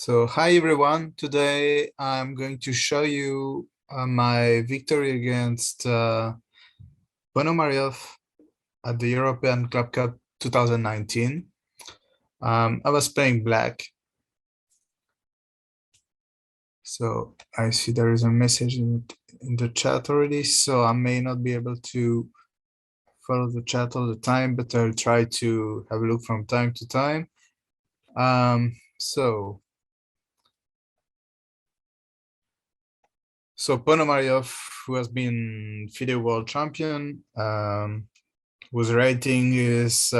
So hi everyone, today I'm going to show you my victory against Ponomariov at the European Club Cup 2019. I was playing black. So I see there is a message in the chat already, so I may not be able to follow the chat all the time, but I'll try to have a look from time to time. So Ponomariov, who has been FIDE world champion, whose rating is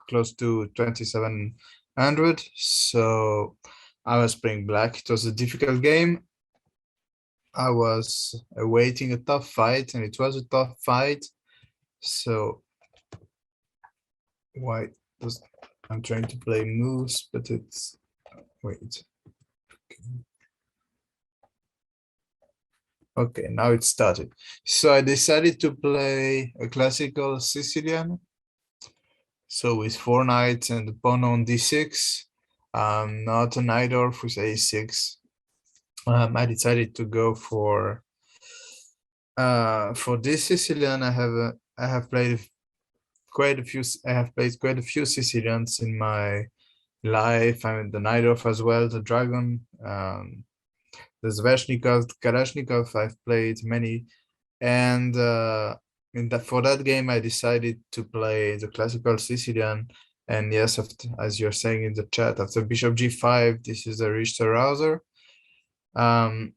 close to 2700. So I was playing black. It was a difficult game. I was awaiting a tough fight, and it was a tough fight. So white does I'm trying to play moves, but it's wait. Okay, now it started. So I decided to play a classical Sicilian. So with 4 knights and the pawn on d6, not a knight dwarf with a6. I decided to go for this Sicilian. I have played quite a few. I have played quite a few Sicilians in my life. I mean the knight dwarf as well, the dragon, the Zveshnikov, the Kalashnikov. I've played many, and for that game I decided to play the classical Sicilian. And yes, as you're saying in the chat, after bishop g5, this is a Richter rouser. I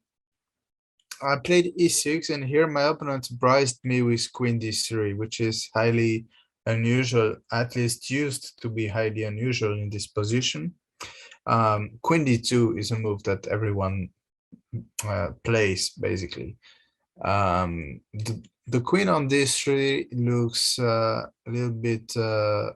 played e6, and here my opponent surprised me with queen d3, which is highly unusual, at least used to be highly unusual in this position. Queen d2 is a move that everyone plays, basically. The queen on d3 looks a little bit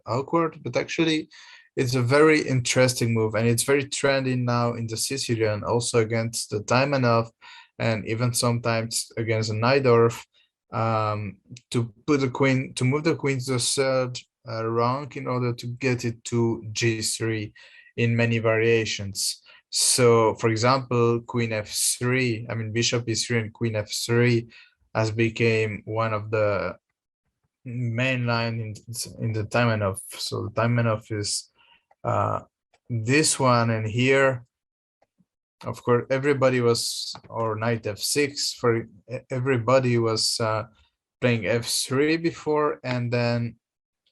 awkward, but actually it's a very interesting move, and it's very trendy now in the Sicilian, also against the Taimanov, and even sometimes against a knight dwarf, to put the queen, to move the queen to the third rank in order to get it to g3 in many variations. So, for example, queen f3, I mean, bishop e3 and queen f3 has become one of the main line in the Taimanov. So the Taimanov is this one, and here, of course, everybody was, or knight f6, for everybody was playing f3 before, and then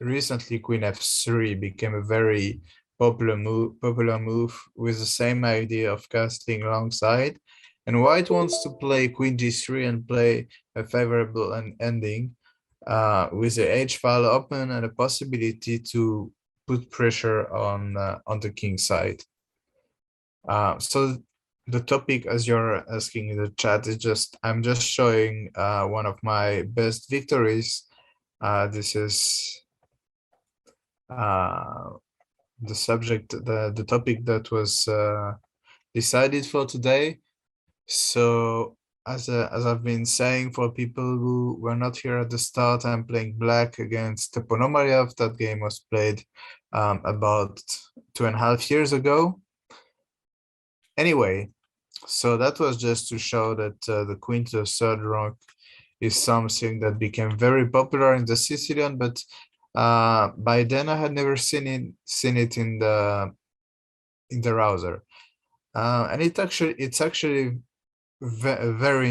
recently queen f3 became a very popular move with the same idea of castling alongside. And white wants to play queen g3 and play a favorable ending with the h file open and a possibility to put pressure on the king side. So the topic, as you're asking in the chat, is just, I'm just showing one of my best victories. This is the subject, the topic that was decided for today. So as I've been saying, for people who were not here at the start, I'm playing black against Ponomariov. That game was played about 2.5 years ago. Anyway, so that was just to show that the queen to the third rank is something that became very popular in the Sicilian, but by then I had never seen it in the rouser, and it's actually a very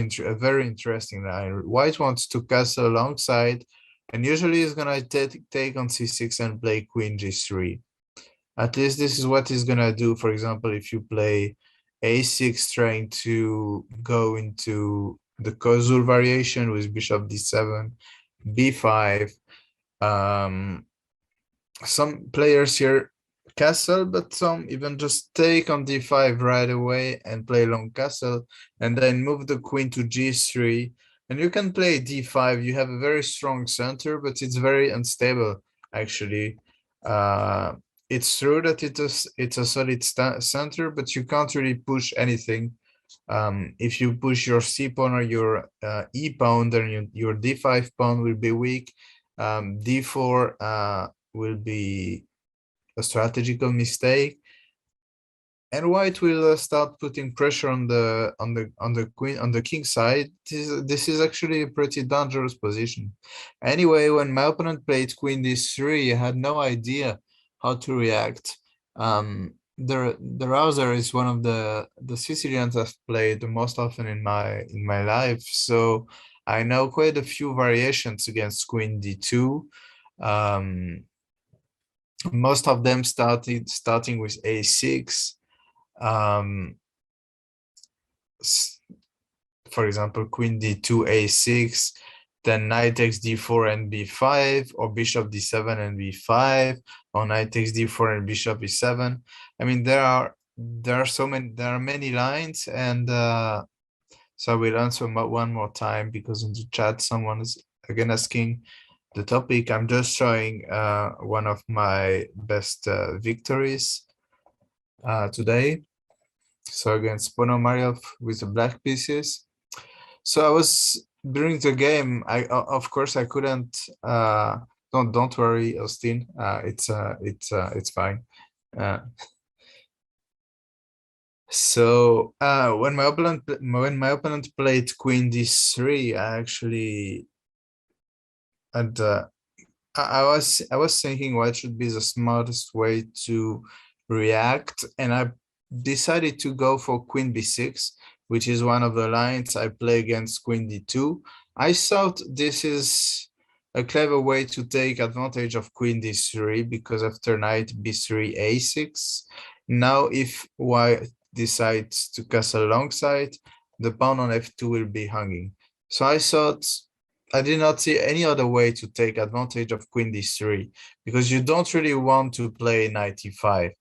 interesting line. White wants to castle alongside, and usually is gonna take on c6 and play queen g3. At least this is what he's gonna do. For example, if you play a6 trying to go into the Kozul variation with bishop d7, b5. Some players here castle, but some even just take on d5 right away and play long castle, and then move the queen to g3. And you can play d5. You have a very strong center, but it's very unstable, actually. It's true that it's a solid center, but you can't really push anything. If you push your c pawn or your e pawn, then your d5 pawn will be weak. D4 will be a strategical mistake. and white will start putting pressure on the king side. This is actually a pretty dangerous position. Anyway, when my opponent played queen d3, I had no idea how to react. The rouser is one of the Sicilians I've played the most often in my life, so I know quite a few variations against queen d2. Most of them starting with a6. For example, queen d2, a6, then knight takes d4 and b5, or bishop d7 and b5, or knight takes d4 and bishop e7. I mean, there are many lines, and so I will answer one more time because in the chat someone is again asking the topic. I'm just showing one of my best victories today. So against Ponomariov with the black pieces. So I was during the game. Of course I couldn't. Don't worry, Austin. It's fine. So when my opponent played queen d3, I actually and I was thinking what should be the smartest way to react, and I decided to go for queen b6, which is one of the lines I play against queen d2. I thought this is a clever way to take advantage of queen d3, because after knight b3 a6, now if white decides to castle alongside, the pawn on f2 will be hanging. So I thought I did not see any other way to take advantage of queen d3, because you don't really want to play knight e5.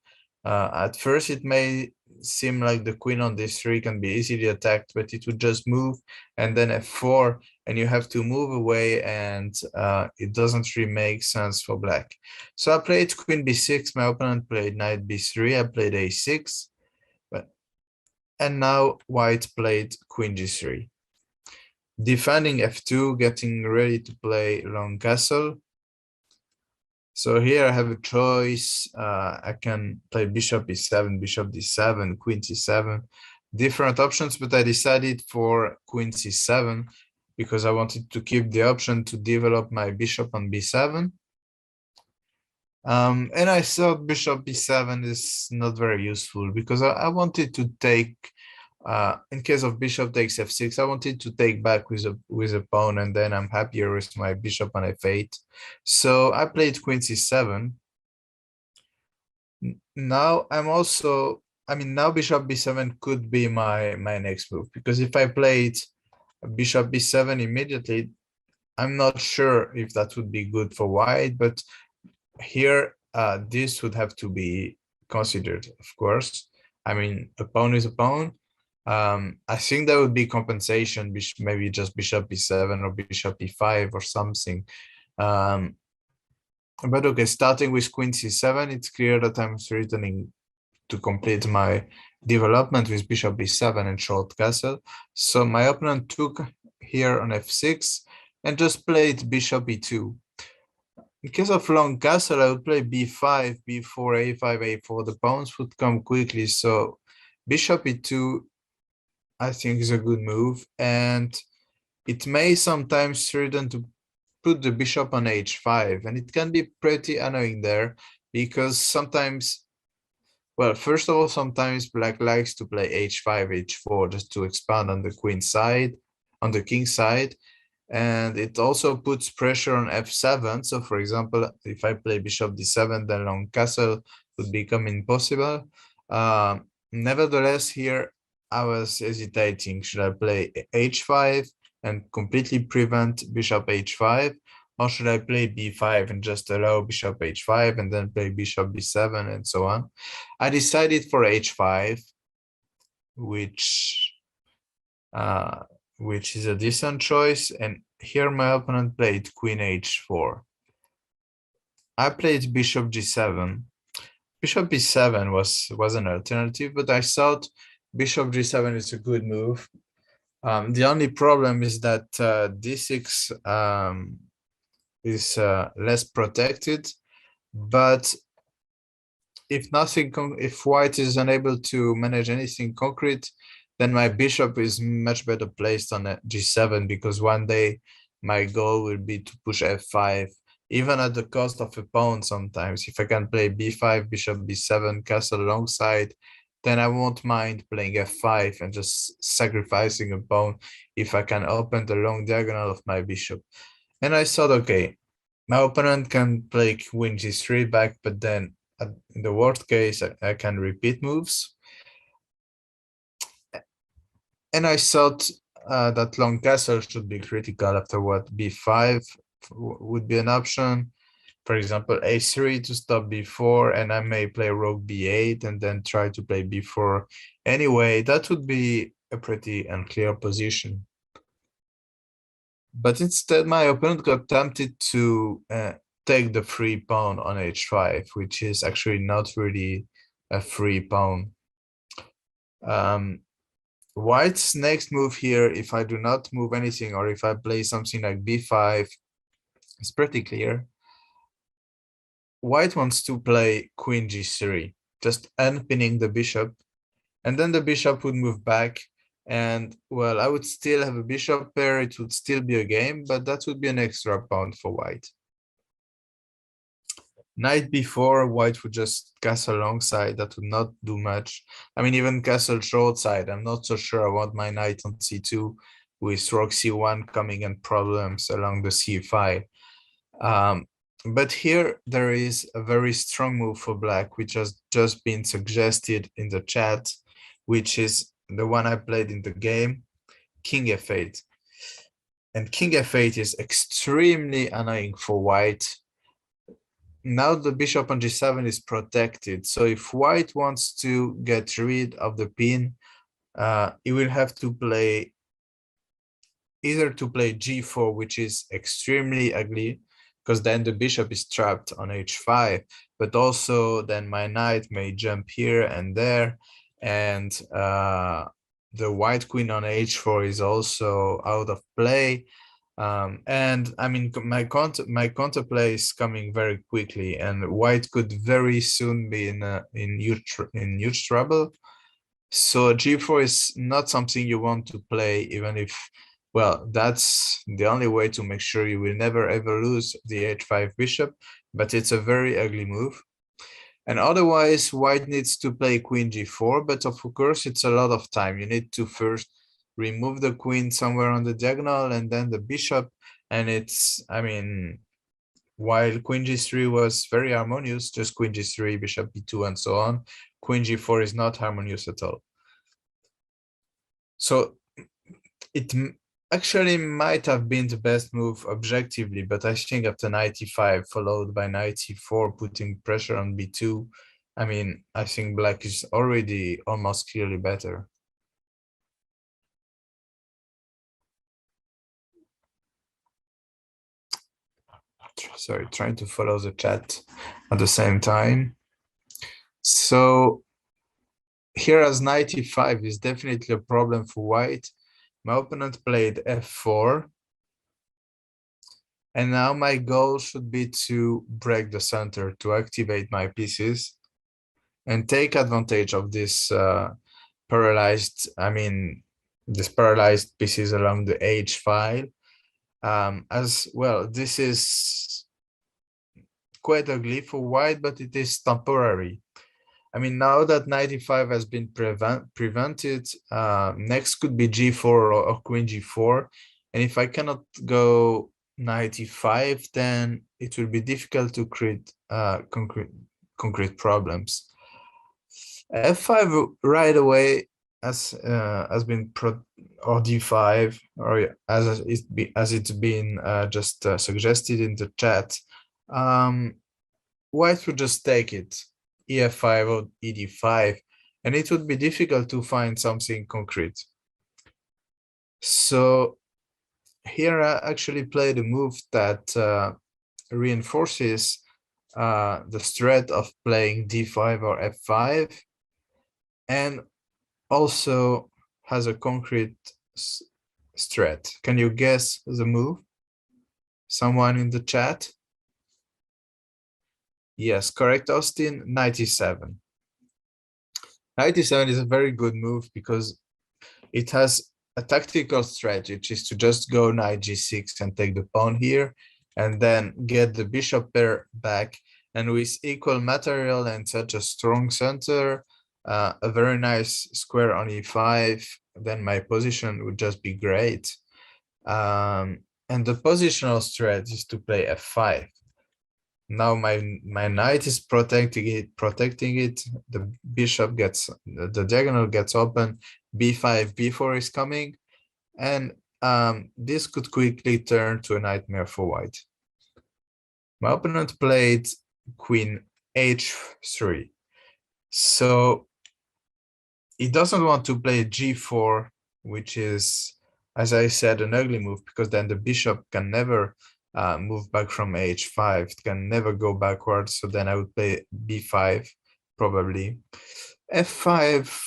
At first, it may seem like the queen on d3 can be easily attacked, but it would just move and then f4, and you have to move away, and it doesn't really make sense for black. So I played queen b6, my opponent played knight b3, I played a6, and now white played queen g3. Defending f2, getting ready to play long castle. So here I have a choice. I can play bishop e7, bishop d7, queen c7, different options, but I decided for queen c7 because I wanted to keep the option to develop my bishop on b7. And I thought bishop b7 is not very useful because I wanted to take, in case of bishop takes f6, I wanted to take back with a pawn, and then I'm happier with my bishop on f8. So I played queen c7. Now now bishop b7 could be my next move, because if I played bishop b7 immediately, I'm not sure if that would be good for white, but here this would have to be considered, of course. I mean, a pawn is a pawn. I think there would be compensation, maybe just bishop e7 or bishop e5 or something. But okay, starting with queen c7, it's clear that I'm threatening to complete my development with bishop b7 and short castle. So my opponent took here on f6 and just played bishop e2. In case of long castle, I would play b5, b4, a5, a4. The pawns would come quickly, so bishop e2, I think, is a good move, and it may sometimes threaten to put the bishop on h5, and it can be pretty annoying there, because sometimes, well, first of all, sometimes black likes to play h5, h4 just to expand on the queen side, on the king side, and it also puts pressure on f7. So for example, if I play bishop d7, then long castle would become impossible. Nevertheless, here I was hesitating. Should I play h5 and completely prevent bishop h5, or should I play b5 and just allow bishop h5 and then play bishop b7 and so on? I decided for h5, which is a decent choice, and here my opponent played queen h4. I played bishop g7. Bishop b7 was an alternative, but I thought bishop g7 is a good move. The only problem is that d6 is less protected, but if nothing, if white is unable to manage anything concrete, then my bishop is much better placed on a g7, because one day my goal will be to push f5, even at the cost of a pawn sometimes. If I can play b5, bishop b7, castle alongside, then I won't mind playing f5 and just sacrificing a pawn if I can open the long diagonal of my bishop. And I thought, okay, my opponent can play queen g3 back, but then in the worst case, I can repeat moves. And I thought that long castle should be critical. After what, b5 would be an option. For example, a3 to stop b4, and I may play rook b8 and then try to play b4 anyway. That would be a pretty unclear position. But instead, my opponent got tempted to take the free pawn on h5, which is actually not really a free pawn. White's next move here, if I do not move anything, or if I play something like b5, is pretty clear. White wants to play queen g3, just unpinning the bishop, and then the bishop would move back. And well, I would still have a bishop pair, it would still be a game, but that would be an extra pawn for white. Knight b4, white would just castle alongside, that would not do much. I mean, even castle short side, I'm not so sure I want my knight on c2 with rook c1 coming in problems along the c5. But here there is a very strong move for black, which has just been suggested in the chat, which is the one I played in the game, king f8. And king f8 is extremely annoying for white. Now the bishop on g7 is protected. So if white wants to get rid of the pin, he will have to play either to play g4, which is extremely ugly, because then the bishop is trapped on h5, but also then my knight may jump here and there, and the white queen on h4 is also out of play. And I mean, my counterplay is coming very quickly, and white could very soon be in huge trouble. So g4 is not something you want to play, even if, well, that's the only way to make sure you will never ever lose the h5 bishop, but it's a very ugly move. And otherwise, white needs to play queen g4, but of course it's a lot of time. You need to first remove the queen somewhere on the diagonal and then the bishop. And it's, I mean, while queen g3 was very harmonious, just queen g3, bishop b2, and so on, queen g4 is not harmonious at all. So it actually might have been the best move objectively, but I think after knight e5 followed by knight e4, putting pressure on b2, I mean, I think black is already almost clearly better. Sorry, trying to follow the chat at the same time. So here as knight e5 is definitely a problem for white. My opponent played f4. And now my goal should be to break the center, to activate my pieces and take advantage of this paralyzed, I mean, this paralyzed pieces along the h file. As well, this is quite ugly for white, but it is temporary. I mean, now that knight e5 has been prevented, next could be g4 or queen g4. And if I cannot go knight e5, then it will be difficult to create concrete problems. f5 right away has been or d5, or as it's been just suggested in the chat. White would just take it, ef5 or ed5, and it would be difficult to find something concrete. So here I actually played a move that reinforces the threat of playing d5 or f5, and also has a concrete threat. Can you guess the move? Someone in the chat? Yes, correct, Austin, 97. 97 is a very good move because it has a tactical strategy, which is to just go knight g6 and take the pawn here, and then get the bishop pair back. And with equal material and such a strong center, a very nice square on e5, then my position would just be great. And the positional strategy is to play f5. Now my knight is protecting it. The bishop gets, the diagonal gets open. b5, b4 is coming, and this could quickly turn to a nightmare for white. My opponent played queen h3, so he doesn't want to play g4, which is, as I said, an ugly move, because then the bishop can never move back from h5. It can never go backwards. So then I would play b5, probably. f5,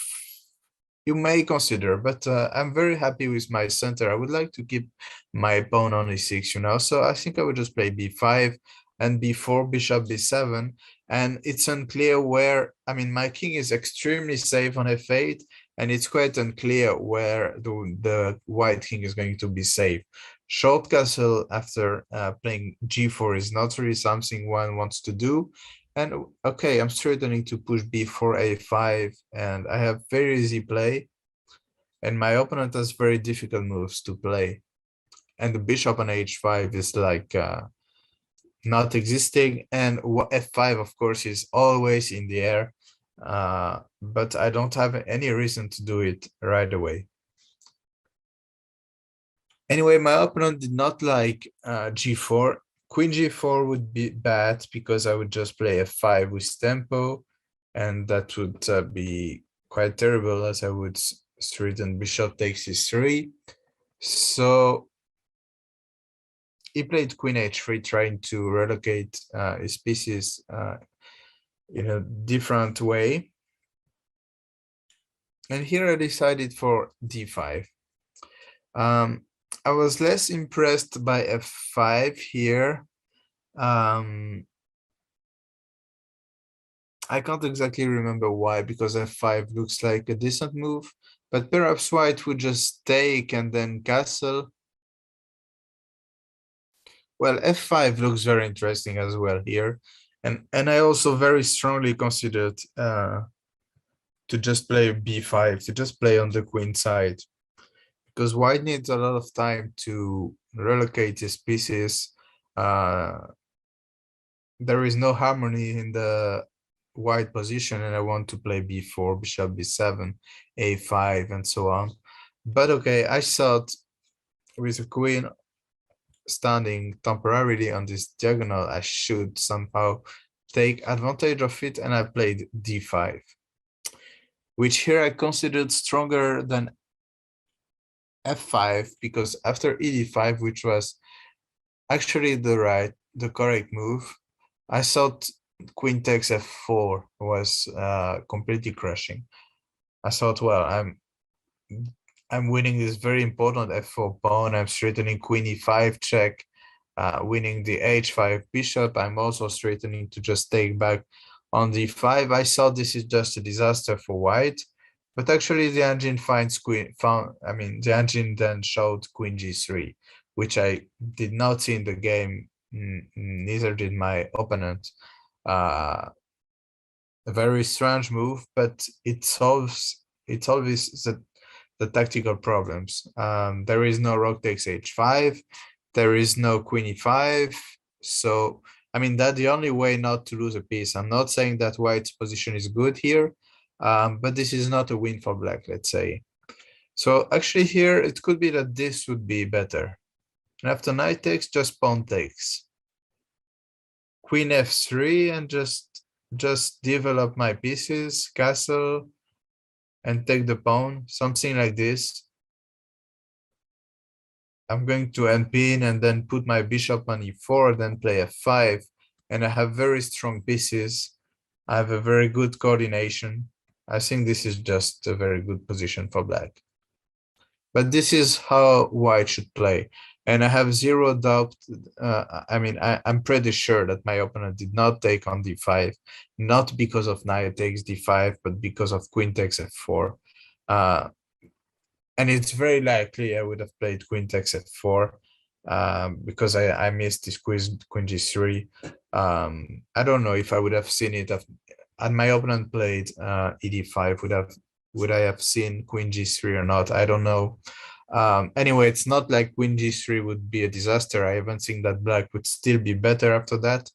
you may consider, but I'm very happy with my center. I would like to keep my pawn on e6, you know, so I think I would just play b5 and b4, bishop b7. And it's unclear where, I mean, my king is extremely safe on f8, and it's quite unclear where the white king is going to be safe. Short castle after playing g4 is not really something one wants to do. And okay, I'm threatening to push b4, a5, and I have very easy play. And my opponent has very difficult moves to play. And the bishop on h5 is like not existing. And f5, of course, is always in the air. But I don't have any reason to do it right away. Anyway, my opponent did not like g4. Queen g4 would be bad because I would just play f5 with tempo, and that would be quite terrible, as I would threaten bishop takes e3. So he played queen h3, trying to relocate his pieces in a different way. And here I decided for d5. I was less impressed by f5 here. I can't exactly remember why, because f5 looks like a decent move, but perhaps white would just take and then castle. Well, f5 looks very interesting as well here. And I also very strongly considered to just play b5, to just play on the queen side, because white needs a lot of time to relocate his pieces. There is no harmony in the white position, and I want to play b4, bishop b7, a5, and so on. But okay, I thought with the queen standing temporarily on this diagonal, I should somehow take advantage of it, and I played d5, which here I considered stronger than f5, because after ed5, which was actually the correct move, I thought queen takes f4 was completely crushing. I thought, well, I'm winning this very important f4 pawn. I'm straightening queen e5 check, winning the h5 bishop. I'm also straightening to just take back on d5. I thought this is just a disaster for white, but actually the engine the engine then showed queen g3, which I did not see in the game. Neither did my opponent. A very strange move, but it solves the tactical problems. There is no rook takes h5. There is no queen e5. So, I mean, that's the only way not to lose a piece. I'm not saying that white's position is good here, but this is not a win for black, let's say. So actually here, it could be that this would be better. And after knight takes, just pawn takes. Queen f3, and just develop my pieces, castle, and take the pawn, something like this. I'm going to npin and then put my bishop on e4, then play f5, and I have very strong pieces. I have a very good coordination. I think this is just a very good position for black. But this is how white should play. And I have zero doubt. I mean, I'm pretty sure that my opponent did not take on d5, not because of knight takes d5, but because of queen takes f4. And it's very likely I would have played queen takes f4 because I missed this queen g3. I don't know if I would have seen it. And my opponent played ed5. Would I have seen queen g3 or not? I don't know. Anyway, it's not like queen g3 would be a disaster. I even think that black would still be better after that.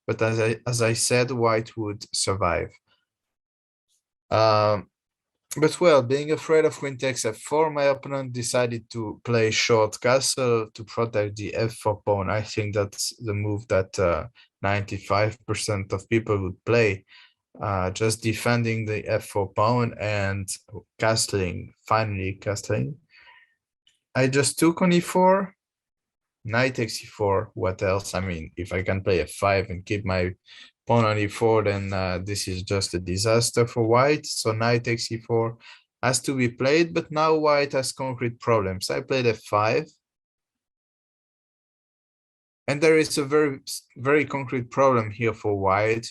But as I said, white would survive. But well, being afraid of queen takes f4, my opponent decided to play short castle to protect the f4 pawn. I think that's the move that 95% of people would play. Just defending the f4 pawn and castling, finally castling. I just took on e4, knight takes e4. What else? I mean, if I can play f5 and keep my pawn on e4, then this is just a disaster for white. So knight takes e4 has to be played, but now white has concrete problems. I played f5. And there is a very concrete problem here for white.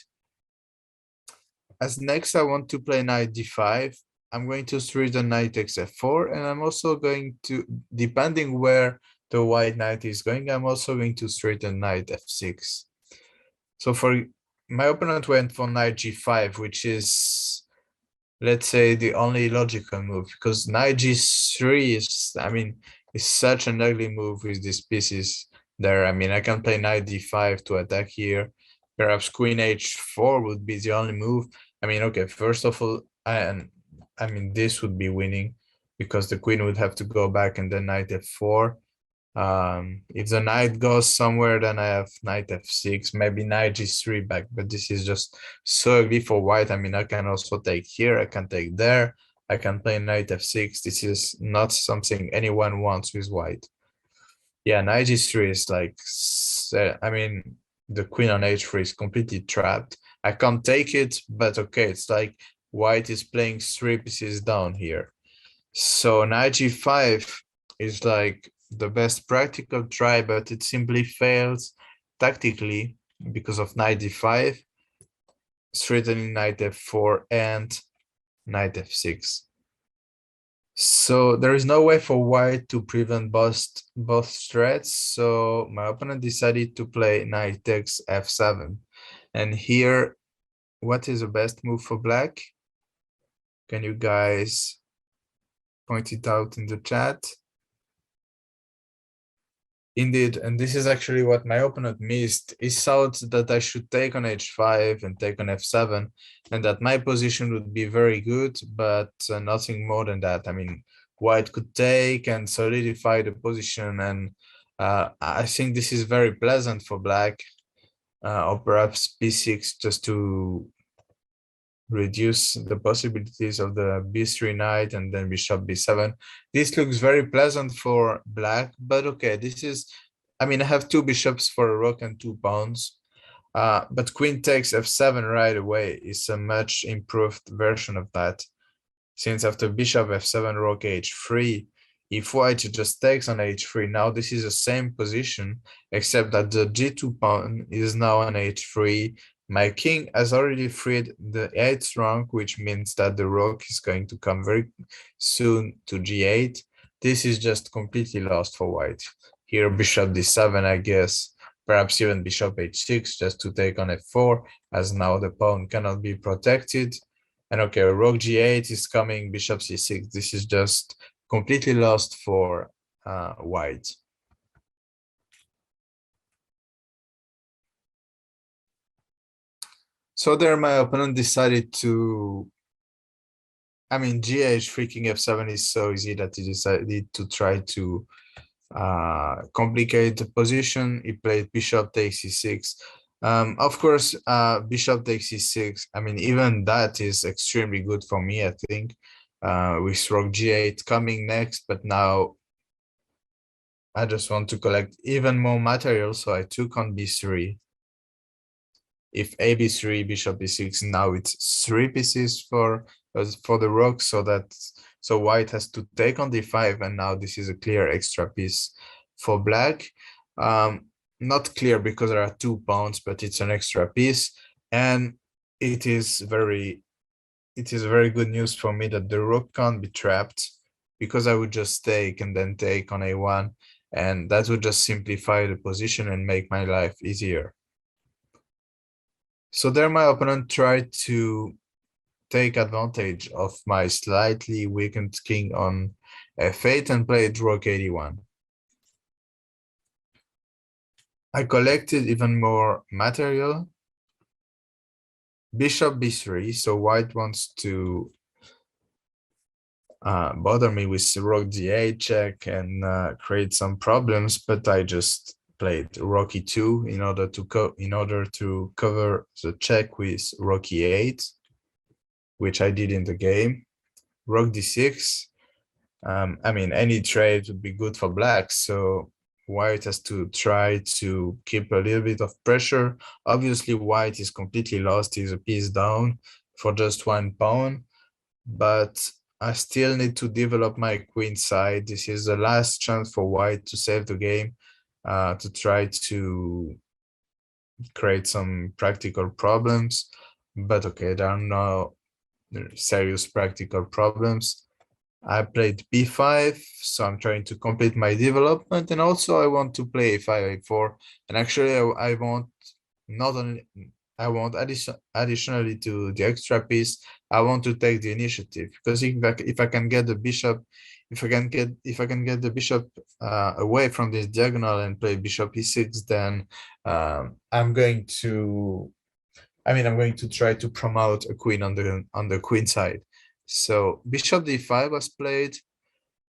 As next, I want to play knight d5. I'm going to threaten knight takes f4, and I'm also going to, depending where the white knight is going, I'm also going to threaten knight f6. So for my opponent went for knight g5, which is, let's say, the only logical move, because knight g3 is, I mean, is such an ugly move with these pieces there. I mean, I can play knight d5 to attack here. Perhaps queen h4 would be the only move. I mean, okay, first of all, I mean, this would be winning because the queen would have to go back and then knight f4. If the knight goes somewhere, then I have knight f6, maybe knight g3 back, but this is just so ugly for white. I mean, I can also take here, I can take there, I can play knight f6. This is not something anyone wants with white. Yeah, knight g3 is like, I mean, the queen on h3 is completely trapped. I can't take it, but okay, it's like white is playing 3 pieces down here. So knight g5 is like the best practical try, but it simply fails tactically because of knight d5, threatening knight f4 and knight f6. So there is no way for white to prevent both threats. So my opponent decided to play knight takes f7. And here, what is the best move for black? Can you guys point it out in the chat? Indeed, and this is actually what my opponent missed. He thought that I should take on h5 and take on f7, and that my position would be very good, but nothing more than that. I mean, white could take and solidify the position, and I think this is very pleasant for black, or perhaps b6 just to reduce the possibilities of the b3 knight and then bishop b7. This looks very pleasant for black, but okay, this is, I mean, I have 2 bishops for a rook and 2 pawns, but queen takes f7 right away is a much improved version of that. Since after bishop f7, rook h3, if white just takes on h3, now this is the same position, except that the g2 pawn is now on h3. My king has already freed the 8th rank, which means that the rook is going to come very soon to g8. This is just completely lost for white. Here, bishop d7, I guess, perhaps even bishop h6 just to take on f4, as now the pawn cannot be protected. And okay, rook g8 is coming, bishop c6. This is just completely lost for white. So there my opponent decided to, I mean, g8 freaking f7 is so easy that he decided to try to complicate the position. He played bishop takes c6. Of course, bishop takes c6. I mean, even that is extremely good for me, I think, with rook g8 coming next. But now I just want to collect even more material, so I took on b3. If a b3, bishop b6, now it's 3 pieces for the rook, so white has to take on d5, and now this is a clear extra piece. for black. Not clear because there are 2 pawns, but it's an extra piece, and it is very good news for me that the rook can't be trapped, because I would just take and then take on a1, and that would just simplify the position and make my life easier. So there my opponent tried to take advantage of my slightly weakened king on f8 and played rook 81. I collected even more material. Bishop b3, so white wants to bother me with rook d8 check and create some problems, but I just played rook e2 in order to cover the check with rook e8, which I did in the game. Rook d6. I mean, any trade would be good for black, so white has to try to keep a little bit of pressure. Obviously, white is completely lost. He's a piece down for just 1 pawn, but I still need to develop my queen side. This is the last chance for white to save the game, to try to create some practical problems. But okay, there are no serious practical problems. I played b5, so I'm trying to complete my development, and also I want to play a5, a4, and actually I want not only additionally to the extra piece, I want to take the initiative, because if I can get the bishop, if I can get the bishop away from this diagonal and play bishop e6, then I'm going to try to promote a queen on the queen side. So bishop d5 was played.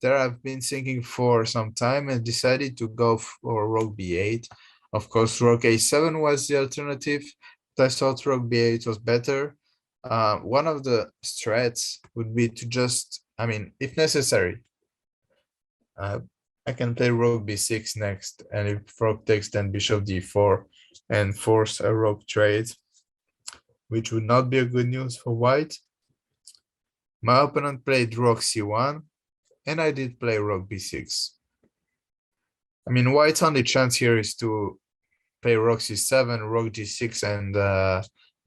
There I've been thinking for some time and decided to go for rook b8. Of course, rook a7 was the alternative, but I thought rook b8 was better. One of the strats would be to just, if necessary, I can play rook b6 next, and if rook takes, then bishop d4 and force a rook trade, which would not be a good news for white. My opponent played rook c1, and I did play rook b6. White's only chance here is to play rook c7, rook g6, and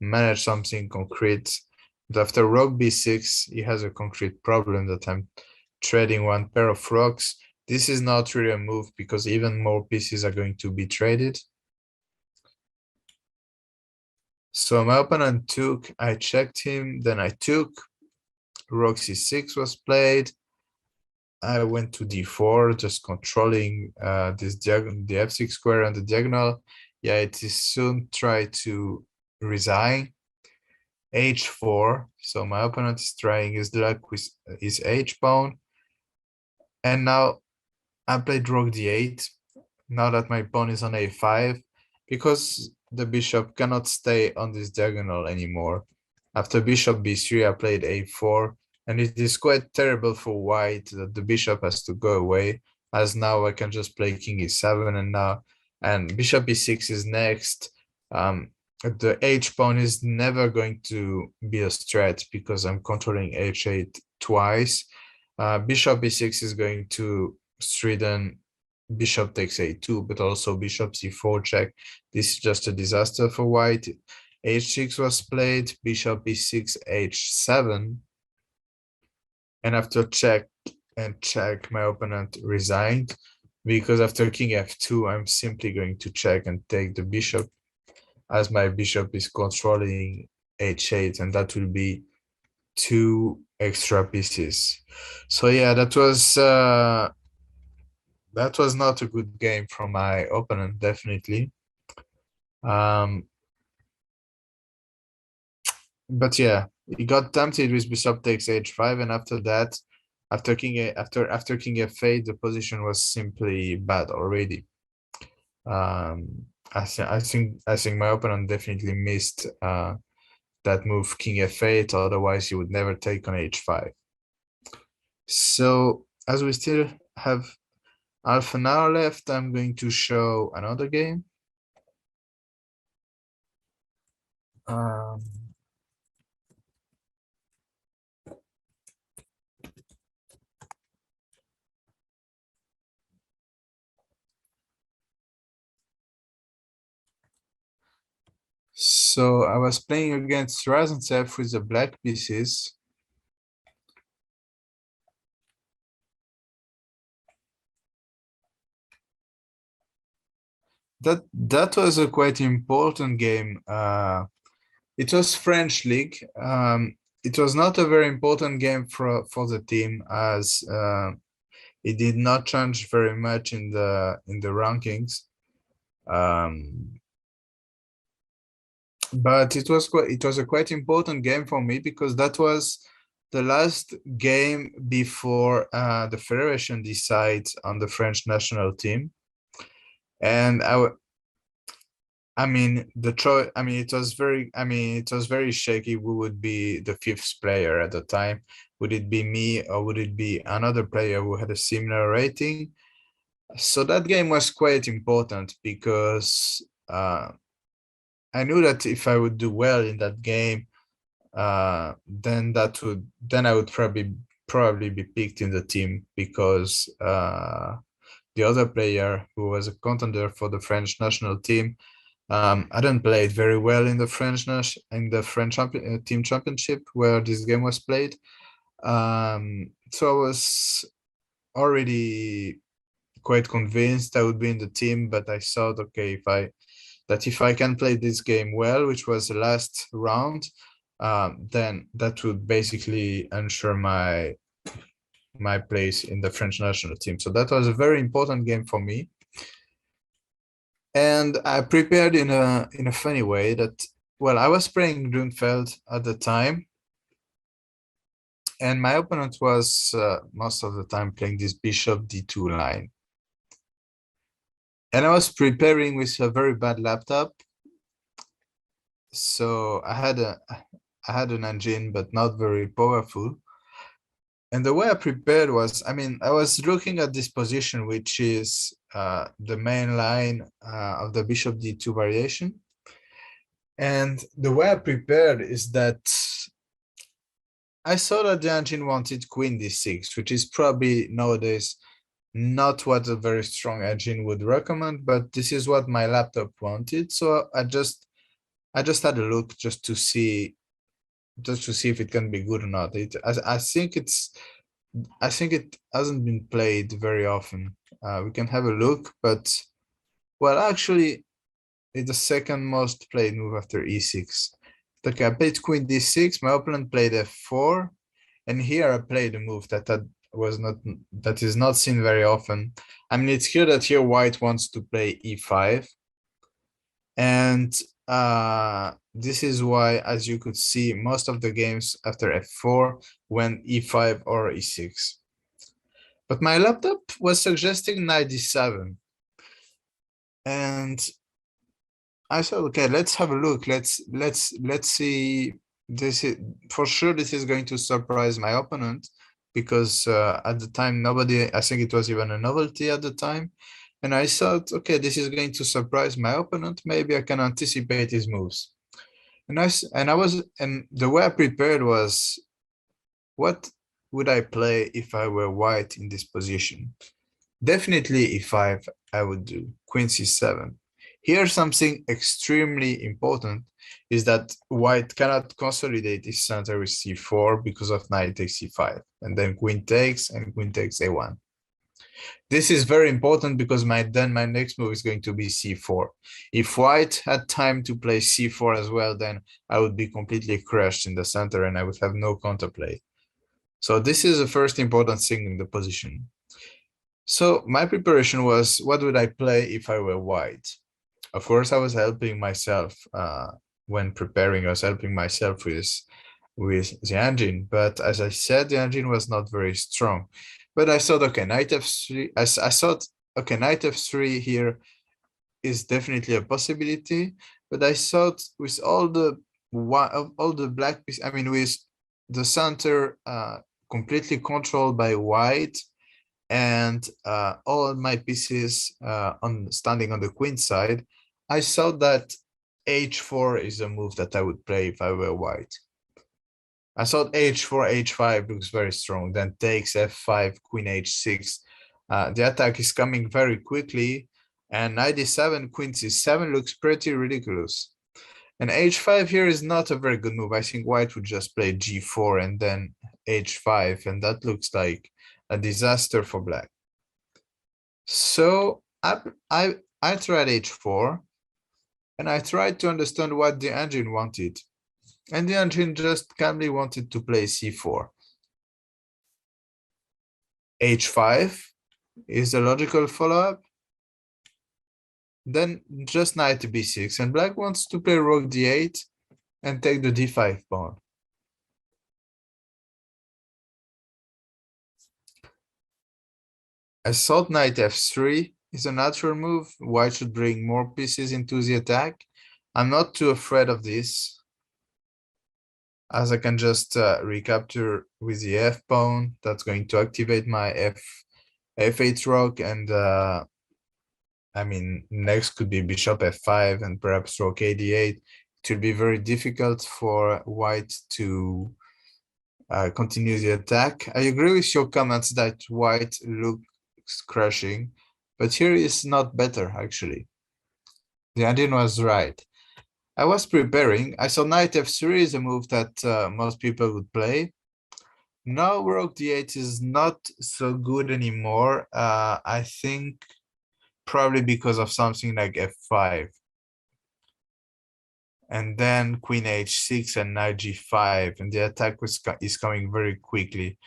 manage something concrete. But after rook b6, he has a concrete problem that I'm trading 1 pair of rocks. This is not really a move, because even more pieces are going to be traded. So my opponent took, I checked him, then I took, rook c6 was played. I went to d4, just controlling this diagonal, the f6 square and the diagonal. Yeah, it is soon try to resign. h4, so my opponent is trying his luck with his h pawn. And now I played rook d8, now that my pawn is on a5, because the bishop cannot stay on this diagonal anymore. After bishop b3, I played a4, and it is quite terrible for white that the bishop has to go away, as now I can just play king e7, and bishop e6 is next. The h pawn is never going to be a strat, because I'm controlling h8 twice. Bishop e6 is going to threaten bishop takes a2, but also bishop c4 check. This is just a disaster for white. h6 was played, bishop e6, h7, and after check and check, my opponent resigned, because after king f2, I'm simply going to check and take the bishop, as my bishop is controlling h8, and that will be 2 extra pieces. So yeah, that was not a good game from my opponent, definitely. But yeah, he got tempted with bishop takes h5, and after that, after king f8, the position was simply bad already. I think my opponent definitely missed that move, king f8. Otherwise, he would never take on h5. So as we still have half an hour left, I'm going to show another game. So I was playing against Razantsev with the black pieces. That was a quite important game. It was French league. It was not a very important game for the team, as it did not change very much in the rankings. But it was a quite important game for me, because that was the last game before the federation decides on the French national team. And I mean, it was very shaky who would be the fifth player at the time. Would it be me, or would it be another player who had a similar rating? So that game was quite important, because I knew that if I would do well in that game, then I would probably be picked in the team, because the other player who was a contender for the French national team, I didn't play it very well in the French team championship where this game was played. So I was already quite convinced I would be in the team, but I thought, okay, if I can play this game well, which was the last round, then that would basically ensure my place in the French national team. So that was a very important game for me. And I prepared in a funny way that, well, I was playing Grunfeld at the time, and my opponent was most of the time playing this bishop d2 line. And I was preparing with a very bad laptop. So I had an engine, but not very powerful. And the way I prepared was, I was looking at this position, which is the main line of the bishop d2 variation. And the way I prepared is that I saw that the engine wanted queen d6, which is probably nowadays not what a very strong engine would recommend, but this is what my laptop wanted. So I just had a look just to see if it can be good or not. I think it hasn't been played very often. We can have a look, but well, actually, it's the second most played move after e6. Okay, I played queen d6. My opponent played f4, and here I played a move that is not seen very often. I mean, it's clear that here white wants to play e5, and this is why, as you could see, most of the games after f4 went e5 or e6. But my laptop was suggesting knight d7, and I said, okay, let's have a look. Let's see. This is for sure. This is going to surprise my opponent, because at the time I think it was even a novelty at the time, and I thought, okay, this is going to surprise my opponent. Maybe I can anticipate his moves. And the way I prepared was, what would I play if I were white in this position? Definitely e5. I would do queen c7. Here, something extremely important is that white cannot consolidate his center with c4 because of knight takes c5, and then queen takes and queen takes a1. This is very important, because my next move is going to be c4. If white had time to play c4 as well, then I would be completely crushed in the center and I would have no counterplay. So this is the first important thing in the position. So my preparation was, what would I play if I were white? Of course, I was helping myself when preparing. I was helping myself with the engine, but as I said, the engine was not very strong. But I thought, okay, knight f3. I thought, okay, knight f3 here is definitely a possibility. But I thought, with all the black pieces, with the center completely controlled by white, and all my pieces standing on the queen side, I thought that h4 is a move that I would play if I were white. I thought h4, h5 looks very strong. Then takes f5, queen h6. The attack is coming very quickly, and knight d7, queen c7 looks pretty ridiculous. And h5 here is not a very good move. I think white would just play g4 and then h5, and that looks like a disaster for black. So I tried h4, and I tried to understand what the engine wanted. And the engine just calmly wanted to play c4. h5 is a logical follow-up. Then just knight to b6, and black wants to play rook d8 and take the d5 pawn. I thought knight f3 is a natural move. White should bring more pieces into the attack. I'm not too afraid of this, as I can just recapture with the f pawn. That's going to activate my f8 rook, and I mean, next could be bishop f5 and perhaps rook ad8. It will be very difficult for white to continue the attack. I agree with your comments that white looks crashing, but here is not better, actually. The engine was right. I was preparing. I saw knight f3 is a move that most people would play. Now rook d8 is not so good anymore. I think probably because of something like f5. And then queen h6 and knight g5, and the attack is coming very quickly.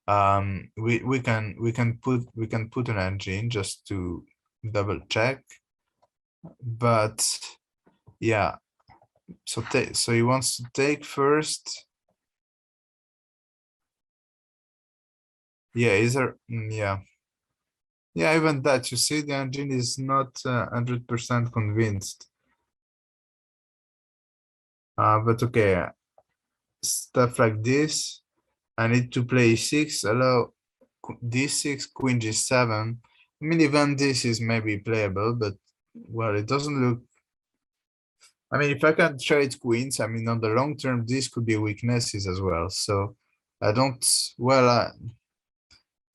We can put an engine just to double check, but yeah. So he wants to take first. Yeah, is there? Yeah. Yeah, even that, you see, the engine is not 100% convinced. But okay, stuff like this. I need to play e6, allow d6, queen g7. I mean, even this is maybe playable, but well, it doesn't look. I mean, if I can trade queens, I mean, on the long term, this could be weaknesses as well. So I don't, well,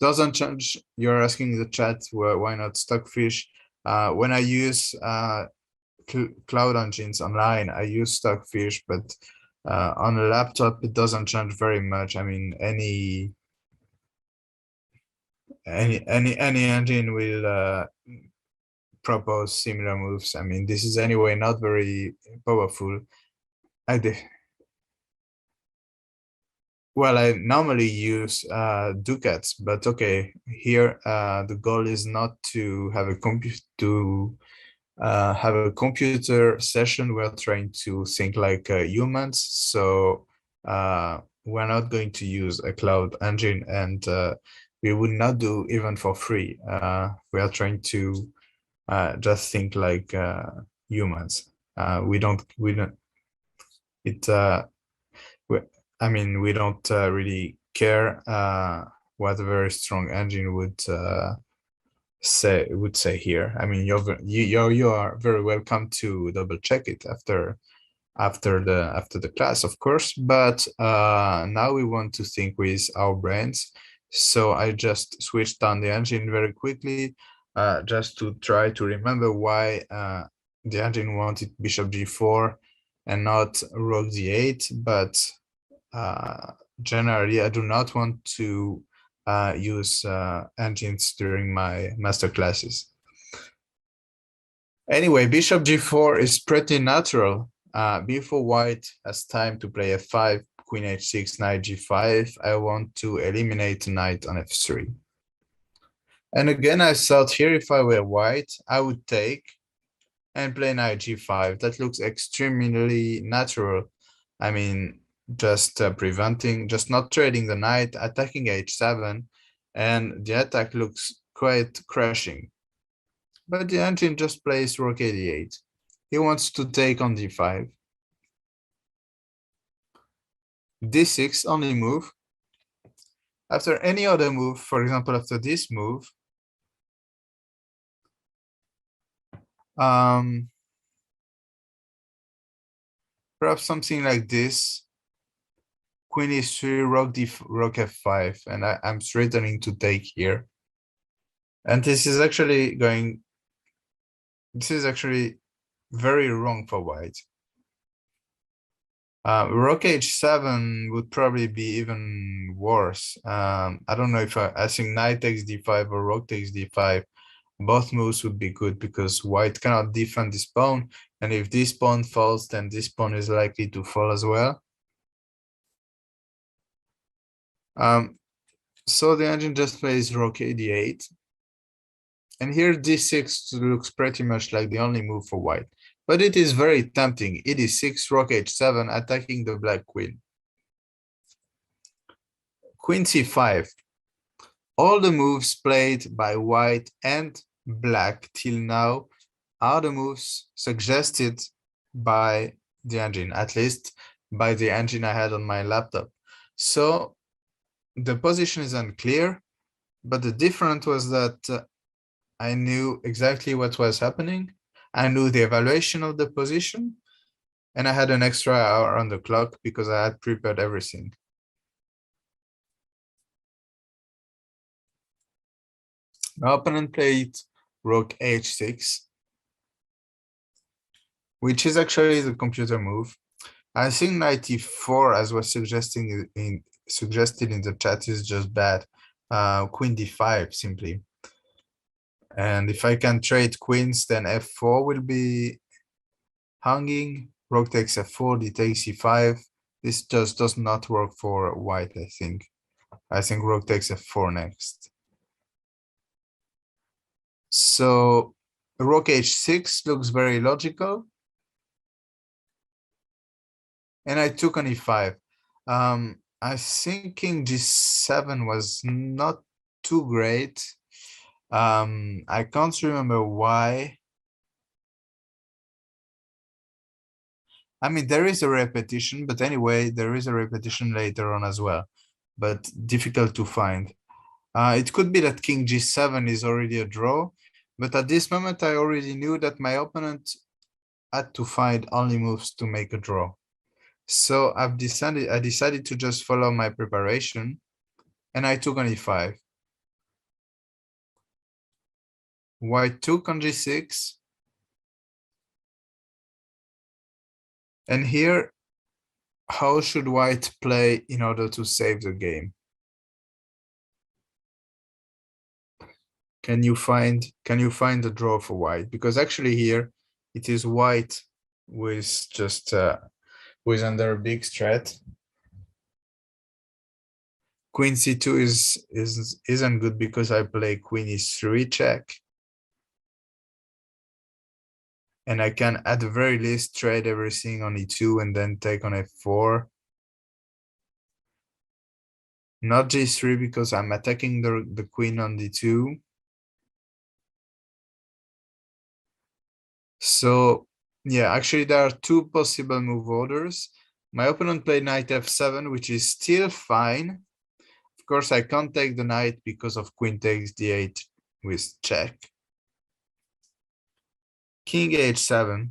doesn't change. You're asking the chat, well, why not Stockfish? When I use cloud engines online, I use Stockfish, but on a laptop, it doesn't change very much. I mean, any engine will propose similar moves. I mean, this is anyway not very powerful. Well, I normally use ducats, but okay, here the goal is not to have a computer session. We're trying to think like humans, so we're not going to use a cloud engine, and we would not do even for free. We are trying to just think like humans. We don't it I mean, we don't really care what a very strong engine would say here. I mean, you are very welcome to double check it after the class, of course. But now we want to think with our brains. So I just switched on the engine very quickly, just to try to remember why the engine wanted bishop g4 and not rook d8. But generally, I do not want to use engines during my master classes. Anyway, bishop g4 is pretty natural. Before white has time to play f5, queen h6, knight g5, I want to eliminate knight on f3. And again, I thought here, if I were white, I would take and play knight g5. That looks extremely natural. I mean, just preventing, just not trading the knight, attacking h7, and the attack looks quite crashing. But the engine just plays rook ad8. He wants to take on d5. d6 only move. After any other move, for example, after this move, perhaps something like this, queen e3, rook f5, and I'm threatening to take here. And this is actually very wrong for white. Rook h7 would probably be even worse. I don't know if I think knight takes d5 or rook takes d5. Both moves would be good because white cannot defend this pawn. And if this pawn falls, then this pawn is likely to fall as well. So the engine just plays rook a d8. And here d6 looks pretty much like the only move for white. But it is very tempting. E d6, rook h7, attacking the black queen. Queen c5. All the moves played by white and black till now are the moves suggested by the engine, at least by the engine I had on my laptop. So the position is unclear, but the difference was that I knew exactly what was happening. I knew the evaluation of the position, and I had an extra hour on the clock because I had prepared everything. My opponent played rook h6, which is actually the computer move. I think knight e4, as was suggested in the chat, is just bad. Queen d5 simply. And if I can trade queens, then f4 will be hanging. Rook takes f4, d takes e5. This just does not work for white, I think. I think rook takes f4 next. So rook h6 looks very logical. And I took on e5. I think king g7 was not too great. I can't remember why. I mean, there is a repetition, but anyway, there is a repetition later on as well, but difficult to find. It could be that king g7 is already a draw, but at this moment, I already knew that my opponent had to find only moves to make a draw. So I decided to just follow my preparation, and I took on e5. White took on g6. And here, how should white play in order to save the game? Can you find the draw for white? Because actually here, it is white with just with under a big threat. Queen c2 isn't good because I play queen e3 check. And I can at the very least trade everything on e2 and then take on f4. Not g3 because I'm attacking the queen on d2. So yeah, actually there are two possible move orders. My opponent played knight f7, which is still fine. Of course, I can't take the knight because of queen takes d8 with check. King h7.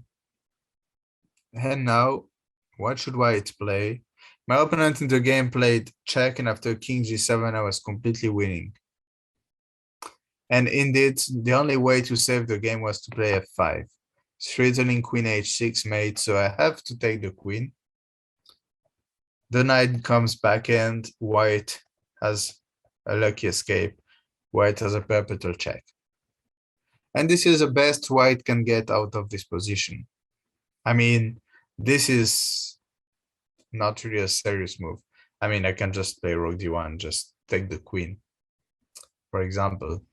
And now, what should white play? My opponent in the game played check, and after king g7, I was completely winning. And indeed, the only way to save the game was to play f5. Threatening queen h6 mate, so I have to take the queen. The knight comes back and white has a lucky escape. White has a perpetual check. And this is the best white can get out of this position. I mean, this is not really a serious move. I mean, I can just play rook d1, just take the queen. For example,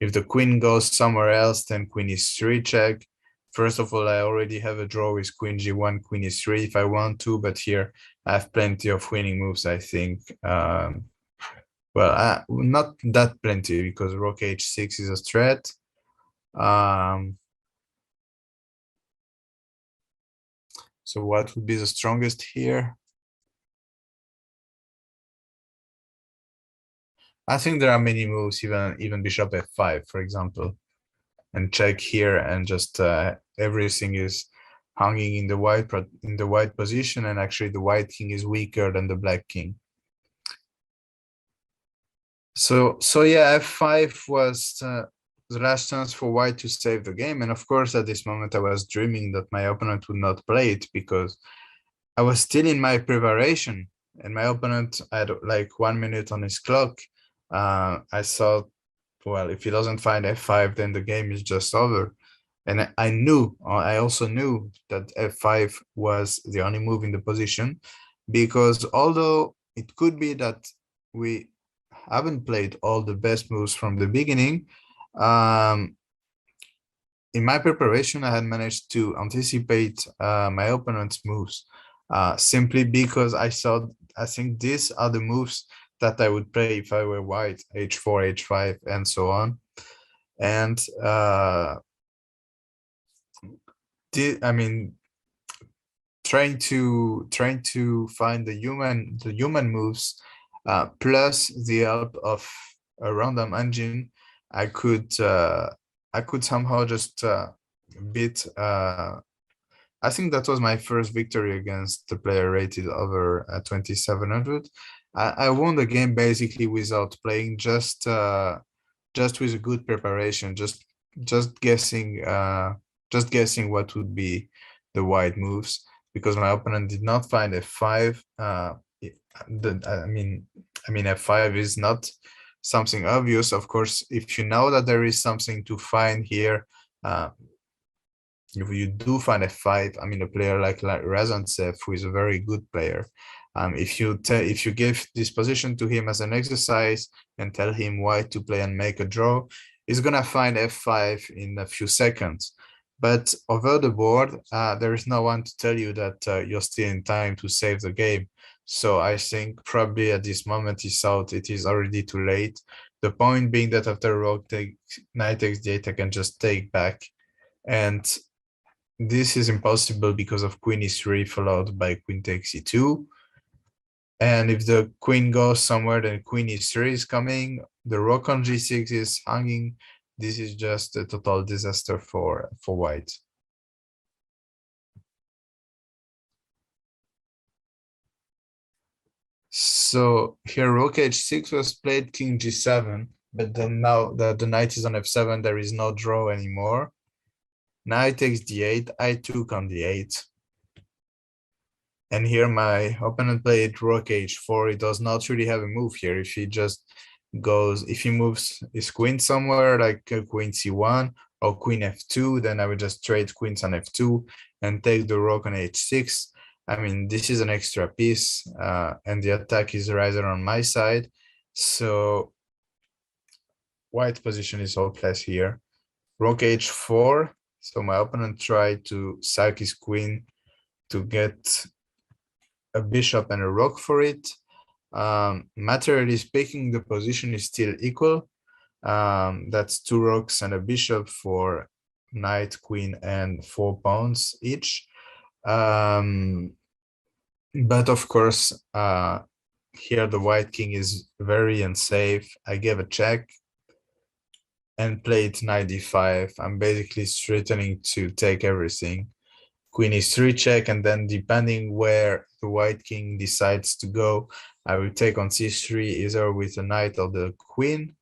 if the queen goes somewhere else, then queen e3 check. First of all, I already have a draw with queen g1, queen e3 if I want to, but here I have plenty of winning moves, I think. Well, not that plenty because rook h6 is a threat. So what would be the strongest here? I think there are many moves, even bishop f5, for example, and check here, and just everything is hanging in the white position, and actually the white king is weaker than the black king. So yeah, f5 was the last chance for white to save the game, and of course at this moment I was dreaming that my opponent would not play it because I was still in my preparation, and my opponent had like 1 minute on his clock. I thought, well, if he doesn't find f5, then the game is just over. And I also knew that f5 was the only move in the position, because although it could be that we haven't played all the best moves from the beginning, in my preparation, I had managed to anticipate my opponent's moves, simply because I think these are the moves that I would play if I were white, h4, h5, and so on. And I mean, trying to find the human moves, plus the help of a random engine, I could somehow just beat. I think that was my first victory against the player rated over 2700. I won the game basically without playing, just with a good preparation, just guessing what would be the white moves, because my opponent did not find f5. I mean, f5 is not something obvious. Of course, if you know that there is something to find here, if you do find f5, I mean, a player like Razantsev, who is a very good player, if you give this position to him as an exercise and tell him white to play and make a draw, he's gonna find f5 in a few seconds. But over the board, there is no one to tell you that you're still in time to save the game. So I think probably at this moment he thought it is already too late. The point being that after rook knight takes d8, I can just take back, and this is impossible because of queen e3 followed by queen takes e2. And if the queen goes somewhere, then queen e3 is coming. The rook on g6 is hanging. This is just a total disaster for white. So here rook h6 was played, king g7, but then now that the knight is on f7, there is no draw anymore. Knight takes d8, I took on d8. And here my opponent played rook h4. He does not really have a move here. If he just goes, if he moves his queen somewhere, like queen c1 or queen f2, then I would just trade queens on f2 and take the rook on h6. I mean, this is an extra piece, and the attack is rather on my side. So white position is hopeless here. Rook h4. So my opponent tried to sack his queen to get a bishop and a rook for it. Materially speaking, the position is still equal. That's 2 rooks and a bishop for knight, queen, and 4 pawns each. But of course, here the white king is very unsafe. I gave a check and played knight d5. I'm basically threatening to take everything. Queen e3 check, and then depending where the white king decides to go, I will take on c3 either with the knight or the queen.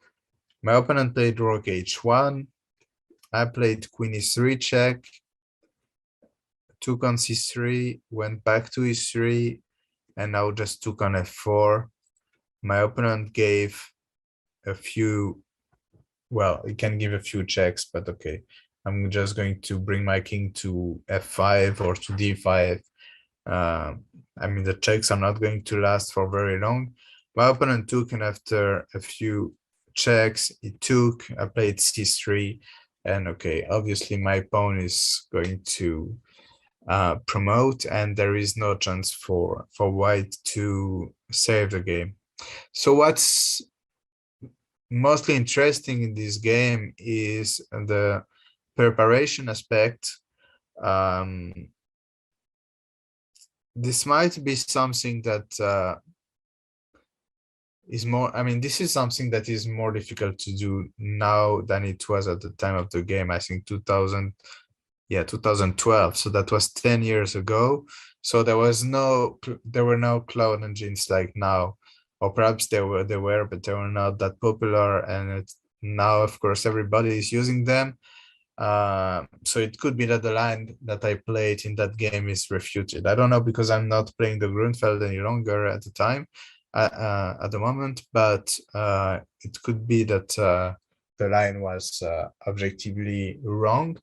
My opponent played rook h1. I played queen e3 check, took on c3, went back to e3, and now just took on f4. My opponent gave a few, well, he can give a few checks, but okay. I'm just going to bring my king to f5 or to d5. I mean, the checks are not going to last for very long. My opponent took, and after a few checks, he took. I played c3, and okay, obviously my pawn is going to promote, and there is no chance for white to save the game. So what's mostly interesting in this game is the preparation aspect. This might be something that is more, I mean, this is something that is more difficult to do now than it was at the time of the game. I think 2012. So that was 10 years ago. So there were no cloud engines like now, or perhaps there were, but they were not that popular. And now, of course, everybody is using them. So it could be that the line that I played in that game is refuted. I don't know, because I'm not playing the Grunfeld any longer at the time, at the moment, but it could be that the line was objectively wrong.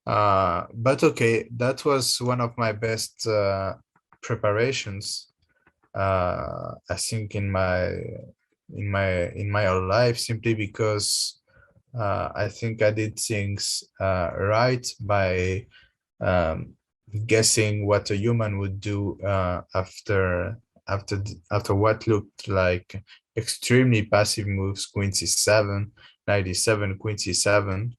But okay, that was one of my best preparations, I think, in my whole life, simply because I think I did things right by guessing what a human would do after what looked like extremely passive moves: Queen c7, knight d7, Queen c7.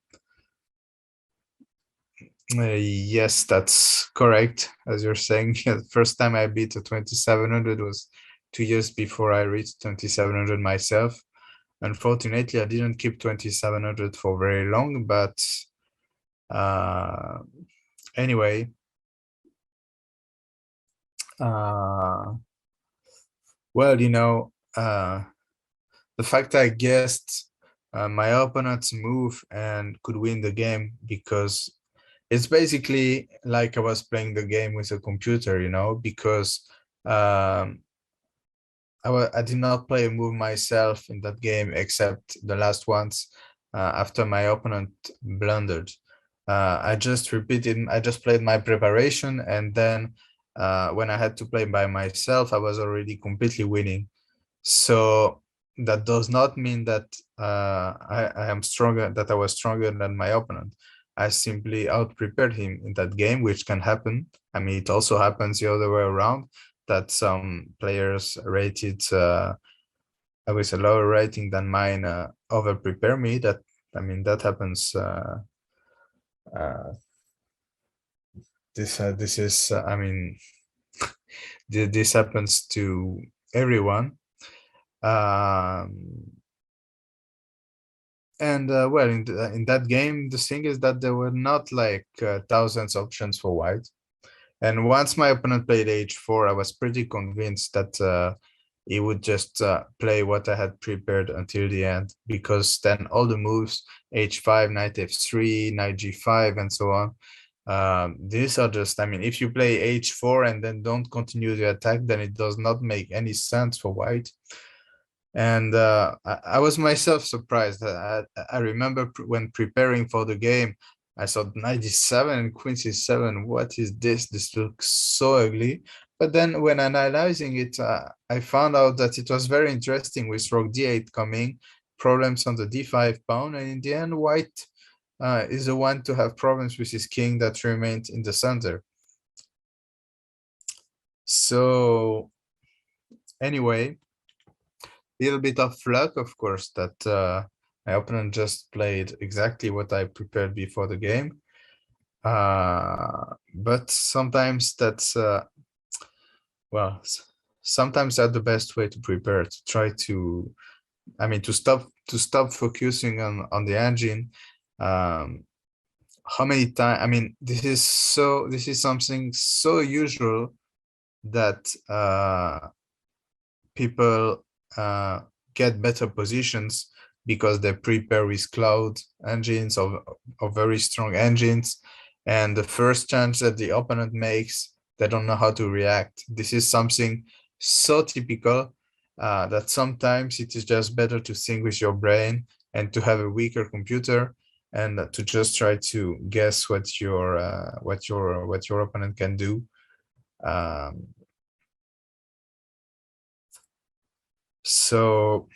Yes, that's correct. As you're saying, the first time I beat a 2700 was 2 years before I reached 2700 myself. Unfortunately, I didn't keep 2700 for very long, but anyway, well, the fact I guessed my opponent's move and could win the game, because it's basically like I was playing the game with a computer, because I did not play a move myself in that game, except the last ones after my opponent blundered. I just played my preparation, and then when I had to play by myself, I was already completely winning. So that does not mean that I am stronger, that I was stronger than my opponent. I simply out-prepared him in that game, which can happen. I mean, it also happens the other way around, that some players rated with a lower rating than mine over-prepare me. That happens. This is this happens to everyone. And well, in that game, the thing is that there were not like thousands of options for white. And once my opponent played h4, I was pretty convinced that he would just play what I had prepared until the end, because then all the moves, h5, knight f3, knight g5, and so on, these are just, if you play h4 and then don't continue the attack, then it does not make any sense for white. And I was myself surprised. I remember when preparing for the game, I thought knight d7 and queen c7. What is this? This looks so ugly. But then when analyzing it, I found out that it was very interesting with rook d8 coming, problems on the d5 pawn, and in the end, white is the one to have problems with his king that remained in the center. So anyway, little bit of luck, of course, that my opponent just played exactly what I prepared before the game. But sometimes that's well, sometimes that's the best way to prepare, to try to, to stop focusing on the engine. How many times? This is something so usual that people get better positions because they prepare with cloud engines or very strong engines, and the first chance that the opponent makes, they don't know how to react. This is something so typical that sometimes it is just better to think with your brain and to have a weaker computer and to just try to guess what your opponent can do. So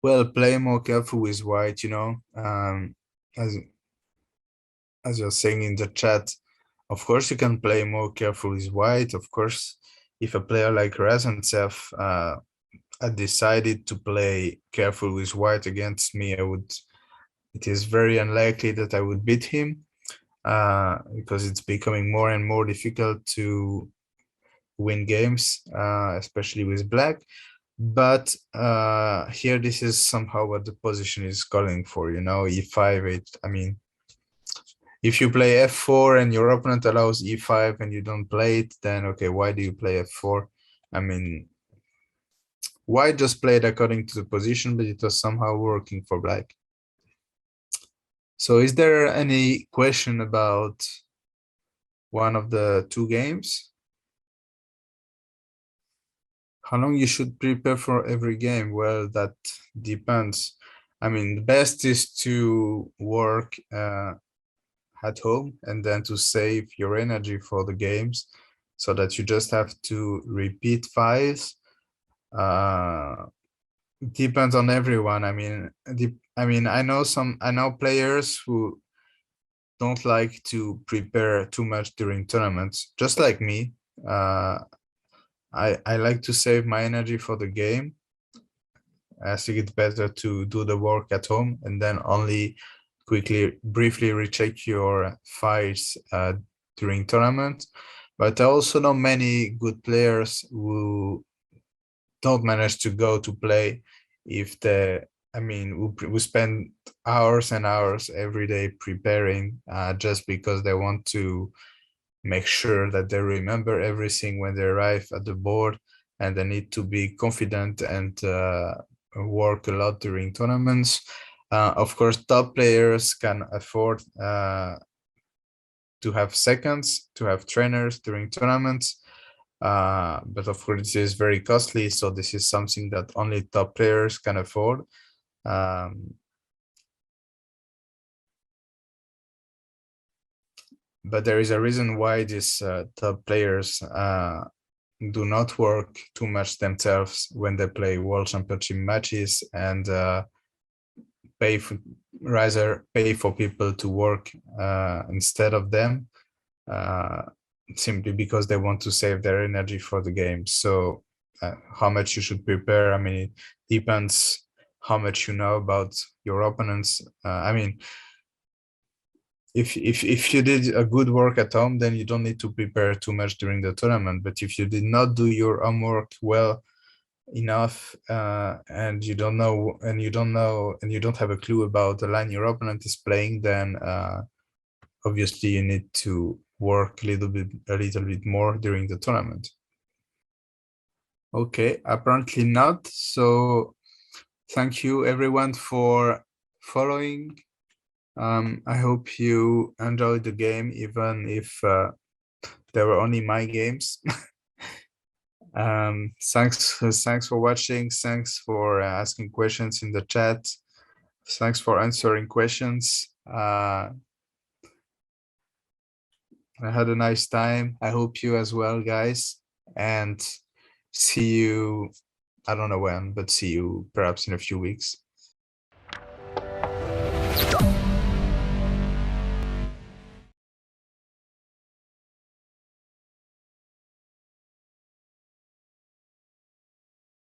well, play more careful with white, as you're saying in the chat. Of course, you can play more careful with white. Of course, if a player like Razantsev had decided to play careful with white against me, it is very unlikely that I would beat him, because it's becoming more and more difficult to win games, especially with black. But here, this is somehow what the position is calling for, e5, if you play f4 and your opponent allows e5 and you don't play it, then okay, why do you play f4? white just played according to the position, but it was somehow working for black. So is there any question about one of the two games? How long you should prepare for every game? Well, that depends. I mean, the best is to work at home and then to save your energy for the games so that you just have to repeat files. Depends on everyone. I mean, I know players who don't like to prepare too much during tournaments, just like me. I like to save my energy for the game. I think it's better to do the work at home and then only briefly recheck your files during tournaments. But I also know many good players who don't manage to go to play if they, who spend hours and hours every day preparing just because they want to make sure that they remember everything when they arrive at the board, and they need to be confident and work a lot during tournaments. Of course, top players can afford to have seconds, to have trainers during tournaments. But of course, this is very costly. So this is something that only top players can afford. But there is a reason why these top players do not work too much themselves when they play World Championship matches and rather pay for people to work instead of them, simply because they want to save their energy for the game. So how much you should prepare, it depends how much you know about your opponents. If you did a good work at home, then you don't need to prepare too much during the tournament. But if you did not do your homework well enough and you don't have a clue about the line your opponent is playing, then obviously you need to work a little bit more during the tournament. Okay, apparently not. So thank you everyone for following. I hope you enjoyed the game, even if they were only my games. Thanks for watching. Thanks for asking questions in the chat. Thanks for answering questions. I had a nice time. I hope you as well, guys. And see you, I don't know when, but see you perhaps in a few weeks.